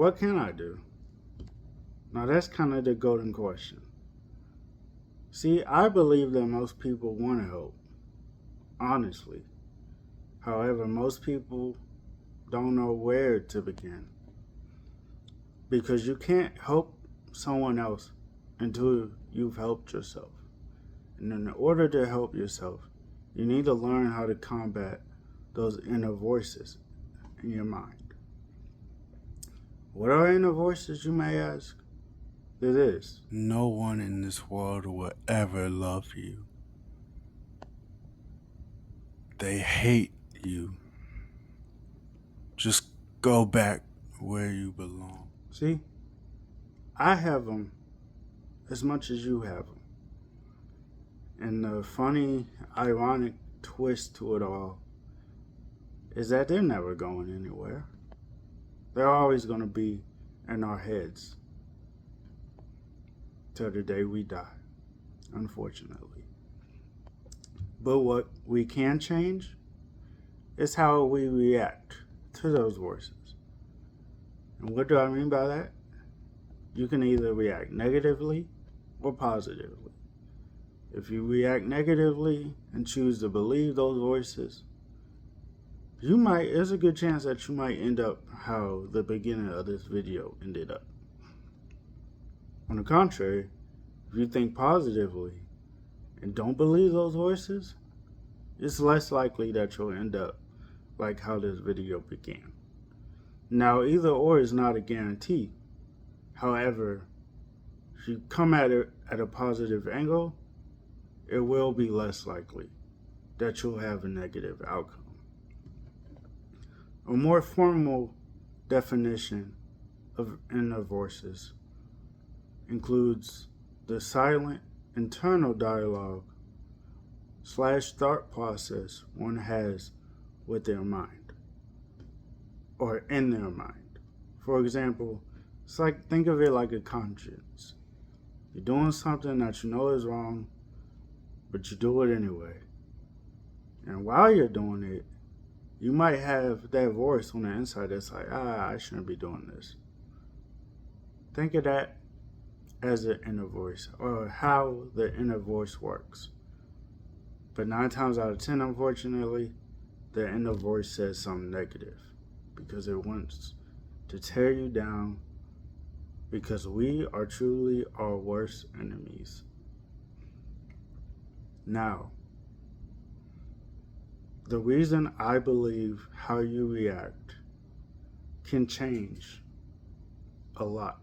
what can I do? Now that's kind of the golden question. See, I believe that most people want to help, honestly. However, most people don't know where to begin because you can't help someone else until you've helped yourself. And in order to help yourself, you need to learn how to combat those inner voices in your mind. What are inner voices, you may ask? It is. No one in this world will ever love you. They hate you. Just go back where you belong. See, I have them as much as you have them. And the funny, ironic twist to it all is that they're never going anywhere. They're always going to be in our heads till the day we die, unfortunately. But what we can change is how we react to those voices. And what do I mean by that? You can either react negatively or positively. If you react negatively and choose to believe those voices, there's a good chance that you might end up how the beginning of this video ended up. On the contrary, if you think positively and don't believe those voices, it's less likely that you'll end up like how this video began. Now, either or is not a guarantee. However, if you come at it at a positive angle, it will be less likely that you'll have a negative outcome. A more formal definition of inner voices includes the silent internal dialogue / thought process one has with their mind or in their mind. For example, think of it like a conscience. You're doing something that you know is wrong, but you do it anyway. And while you're doing it, you might have that voice on the inside that's like, I shouldn't be doing this. Think of that as an inner voice, or how the inner voice works. But 9 times out of 10, unfortunately, the inner voice says something negative because it wants to tear you down, because we are truly our worst enemies. Now, the reason I believe how you react can change a lot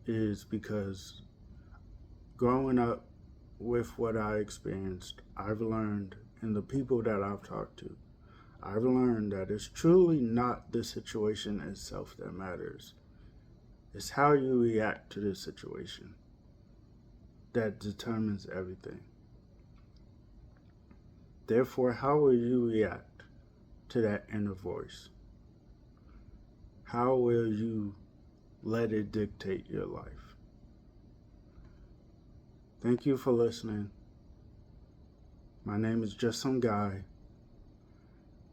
is because growing up with what I experienced, I've learned, and the people that I've talked to, I've learned that it's truly not the situation itself that matters. It's how you react to the situation that determines everything. Therefore, how will you react to that inner voice? How will you let it dictate your life? Thank you for listening. My name is Just Some Guy,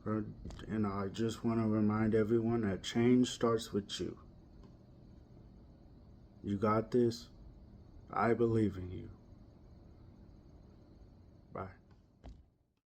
and I just want to remind everyone that change starts with you. You got this. I believe in you.